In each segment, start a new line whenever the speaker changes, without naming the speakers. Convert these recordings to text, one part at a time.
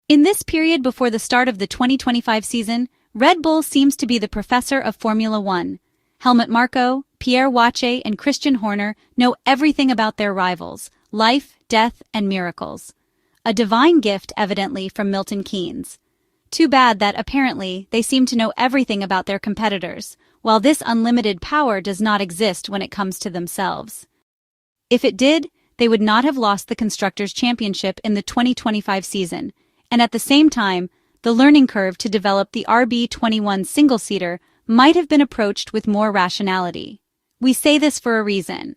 In this period before the start of the 2025 season, Red Bull seems to be the professor of Formula One. Helmut Marko, Pierre Waché, and Christian Horner know everything about their rivals, life, death, and miracles. A divine gift, evidently, from Milton Keynes. Too bad that, apparently, they seem to know everything about their competitors, while this unlimited power does not exist when it comes to themselves. If it did, they would not have lost the Constructors' Championship in the 2025 season, and at the same time, the learning curve to develop the RB21 single-seater might have been approached with more rationality. We say this for a reason.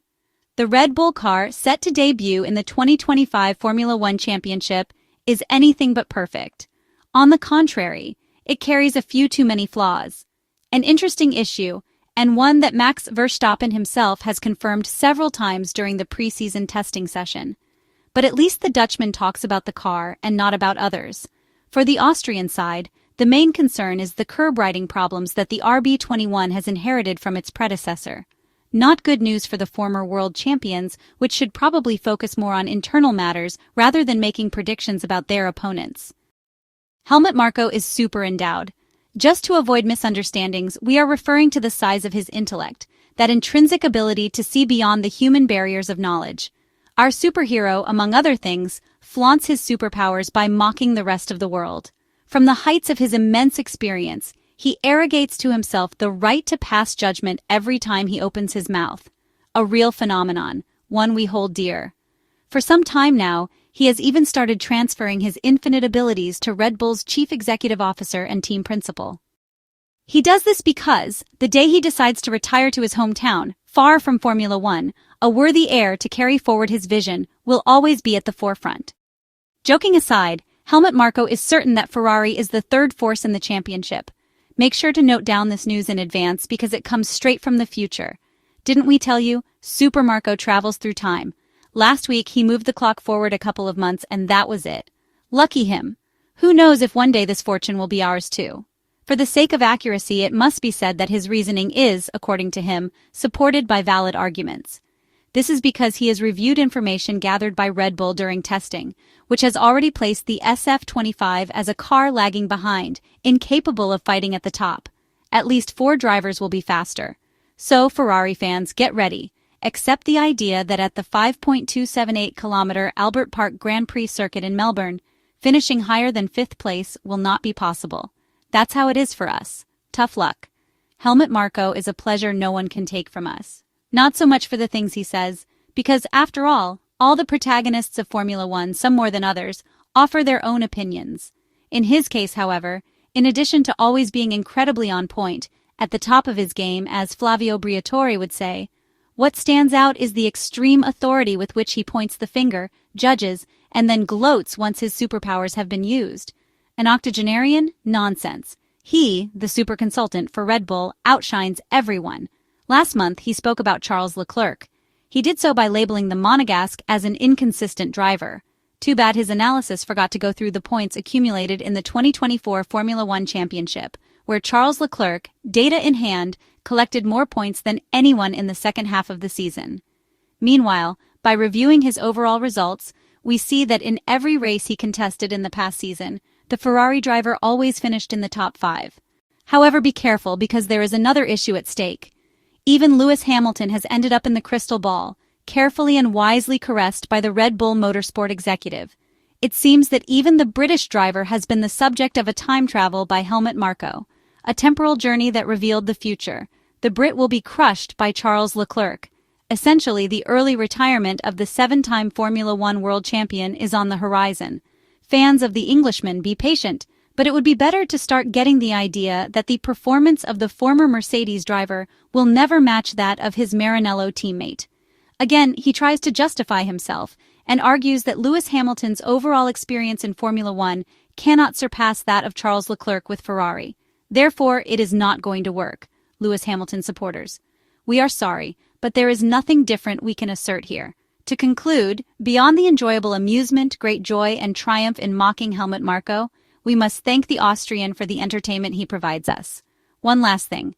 The Red Bull car, set to debut in the 2025 Formula One Championship, is anything but perfect. On the contrary, it carries a few too many flaws. An interesting issue, and one that Max Verstappen himself has confirmed several times during the pre-season testing session. But at least the Dutchman talks about the car and not about others. For the Austrian side, the main concern is the curb riding problems that the RB21 has inherited from its predecessor. Not good news for the former world champions, which should probably focus more on internal matters rather than making predictions about their opponents. Helmut Marko is super endowed. Just to avoid misunderstandings, we are referring to the size of his intellect, that intrinsic ability to see beyond the human barriers of knowledge. Our superhero, among other things, flaunts his superpowers by mocking the rest of the world. From the heights of his immense experience, he arrogates to himself the right to pass judgment every time he opens his mouth. A real phenomenon, one we hold dear. For some time now, he has even started transferring his infinite abilities to Red Bull's chief executive officer and team principal. He does this because, the day he decides to retire to his hometown, far from Formula One, a worthy heir to carry forward his vision will always be at the forefront. Joking aside, Helmut Marko is certain that Ferrari is the third force in the championship. Make sure to note down this news in advance because it comes straight from the future. Didn't we tell you? Super Marko travels through time. Last week he moved the clock forward a couple of months and that was it. Lucky him. Who knows if one day this fortune will be ours too. For the sake of accuracy, it must be said that his reasoning is, according to him, supported by valid arguments. This is because he has reviewed information gathered by Red Bull during testing, which has already placed the SF25 as a car lagging behind, incapable of fighting at the top. At least 4 drivers will be faster. So, Ferrari fans, get ready. Accept the idea that at the 5.278-kilometer Albert Park Grand Prix circuit in Melbourne, finishing higher than 5th place will not be possible. That's how it is for us. Tough luck. Helmut Marko is a pleasure no one can take from us. Not so much for the things he says, because, after all the protagonists of Formula One, some more than others, offer their own opinions. In his case, however, in addition to always being incredibly on point, at the top of his game, as Flavio Briatore would say, what stands out is the extreme authority with which he points the finger, judges, and then gloats once his superpowers have been used. An octogenarian? Nonsense. He, the super consultant for Red Bull, outshines everyone. Last month, he spoke about Charles Leclerc. He did so by labeling the Monegasque as an inconsistent driver. Too bad his analysis forgot to go through the points accumulated in the 2024 Formula One Championship, where Charles Leclerc, data in hand, collected more points than anyone in the second half of the season. Meanwhile, by reviewing his overall results, we see that in every race he contested in the past season, the Ferrari driver always finished in the top 5. However, be careful because there is another issue at stake. Even Lewis Hamilton has ended up in the crystal ball, carefully and wisely caressed by the Red Bull motorsport executive. It seems that even the British driver has been the subject of a time travel by Helmut Marko, a temporal journey that revealed the future. The Brit will be crushed by Charles Leclerc. Essentially, the early retirement of the 7-time Formula One world champion is on the horizon. Fans of the Englishman, be patient, but it would be better to start getting the idea that the performance of the former Mercedes driver will never match that of his Maranello teammate. Again, he tries to justify himself and argues that Lewis Hamilton's overall experience in Formula One cannot surpass that of Charles Leclerc with Ferrari. Therefore, it is not going to work. Lewis Hamilton supporters. We are sorry, but there is nothing different we can assert here. To conclude, beyond the enjoyable amusement, great joy, and triumph in mocking Helmut Marko, we must thank the Austrian for the entertainment he provides us. One last thing.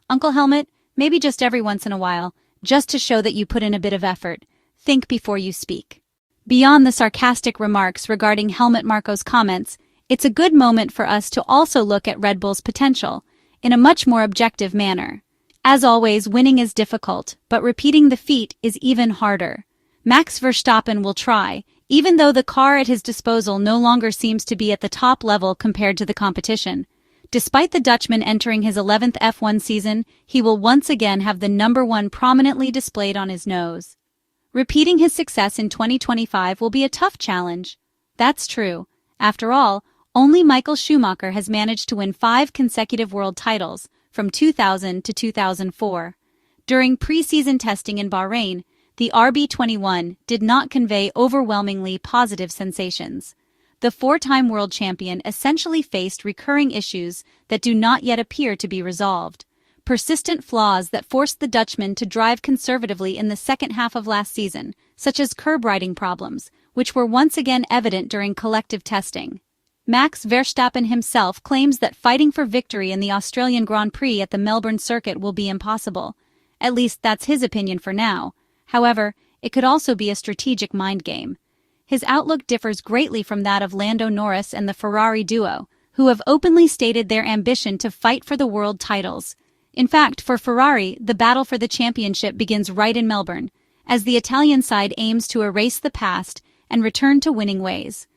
Uncle Helmut, maybe just every once in a while, just to show that you put in a bit of effort, think before you speak. Beyond the sarcastic remarks regarding Helmut Marko's comments, it's a good moment for us to also look at Red Bull's potential in a much more objective manner. As always, winning is difficult, but repeating the feat is even harder. Max Verstappen will try, even though the car at his disposal no longer seems to be at the top level compared to the competition. Despite the Dutchman entering his 11th F1 season, he will once again have the number 1 prominently displayed on his nose. Repeating his success in 2025 will be a tough challenge. That's true. After all, only Michael Schumacher has managed to win 5 consecutive world titles, from 2000 to 2004. During pre-season testing in Bahrain, the RB21 did not convey overwhelmingly positive sensations. The 4-time world champion essentially faced recurring issues that do not yet appear to be resolved. Persistent flaws that forced the Dutchman to drive conservatively in the second half of last season, such as curb riding problems, which were once again evident during collective testing. Max Verstappen himself claims that fighting for victory in the Australian Grand Prix at the Melbourne circuit will be impossible. At least that's his opinion for now. However, it could also be a strategic mind game. His outlook differs greatly from that of Lando Norris and the Ferrari duo, who have openly stated their ambition to fight for the world titles. In fact, for Ferrari, the battle for the championship begins right in Melbourne, as the Italian side aims to erase the past and return to winning ways.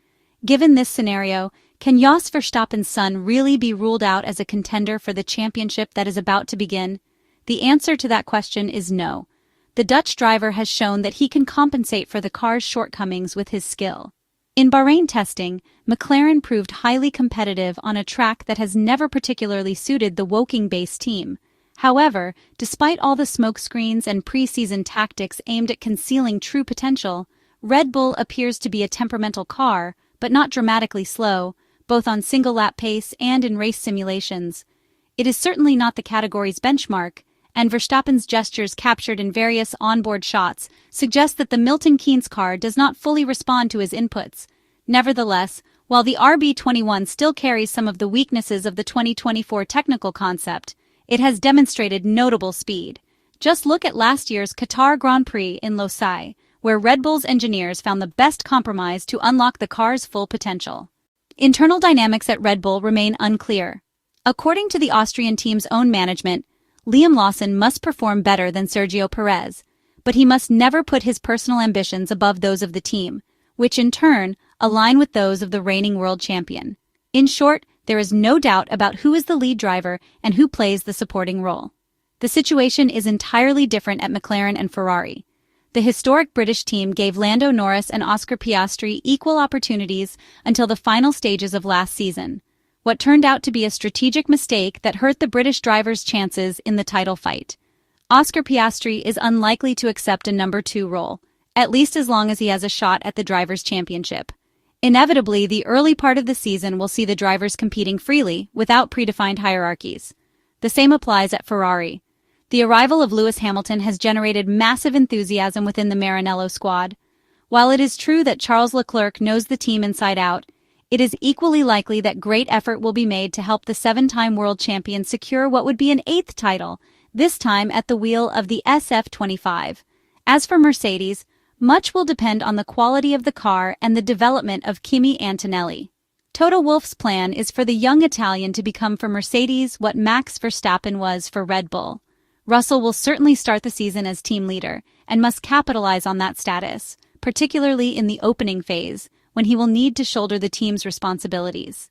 Given this scenario, can Jos Verstappen's son really be ruled out as a contender for the championship that is about to begin? The answer to that question is no. The Dutch driver has shown that he can compensate for the car's shortcomings with his skill. In Bahrain testing, McLaren proved highly competitive on a track that has never particularly suited the Woking-based team. However, despite all the smokescreens and pre-season tactics aimed at concealing true potential, Red Bull appears to be a temperamental car, but not dramatically slow, both on single-lap pace and in race simulations. It is certainly not the category's benchmark, and Verstappen's gestures captured in various onboard shots suggest that the Milton Keynes car does not fully respond to his inputs. Nevertheless, while the RB21 still carries some of the weaknesses of the 2024 technical concept, it has demonstrated notable speed. Just look at last year's Qatar Grand Prix in Losail, where Red Bull's engineers found the best compromise to unlock the car's full potential. Internal dynamics at Red Bull remain unclear. According to the Austrian team's own management, Liam Lawson must perform better than Sergio Perez, but he must never put his personal ambitions above those of the team, which in turn align with those of the reigning world champion. In short, there is no doubt about who is the lead driver and who plays the supporting role. The situation is entirely different at McLaren and Ferrari. The historic British team gave Lando Norris and Oscar Piastri equal opportunities until the final stages of last season, what turned out to be a strategic mistake that hurt the British driver's chances in the title fight. Oscar Piastri is unlikely to accept a number 2 role, at least as long as he has a shot at the Drivers' Championship. Inevitably, the early part of the season will see the drivers competing freely, without predefined hierarchies. The same applies at Ferrari. The arrival of Lewis Hamilton has generated massive enthusiasm within the Maranello squad. While it is true that Charles Leclerc knows the team inside out, it is equally likely that great effort will be made to help the 7-time world champion secure what would be an 8th title, this time at the wheel of the SF25. As for Mercedes, much will depend on the quality of the car and the development of Kimi Antonelli. Toto Wolff's plan is for the young Italian to become for Mercedes what Max Verstappen was for Red Bull. Russell will certainly start the season as team leader and must capitalize on that status, particularly in the opening phase, when he will need to shoulder the team's responsibilities.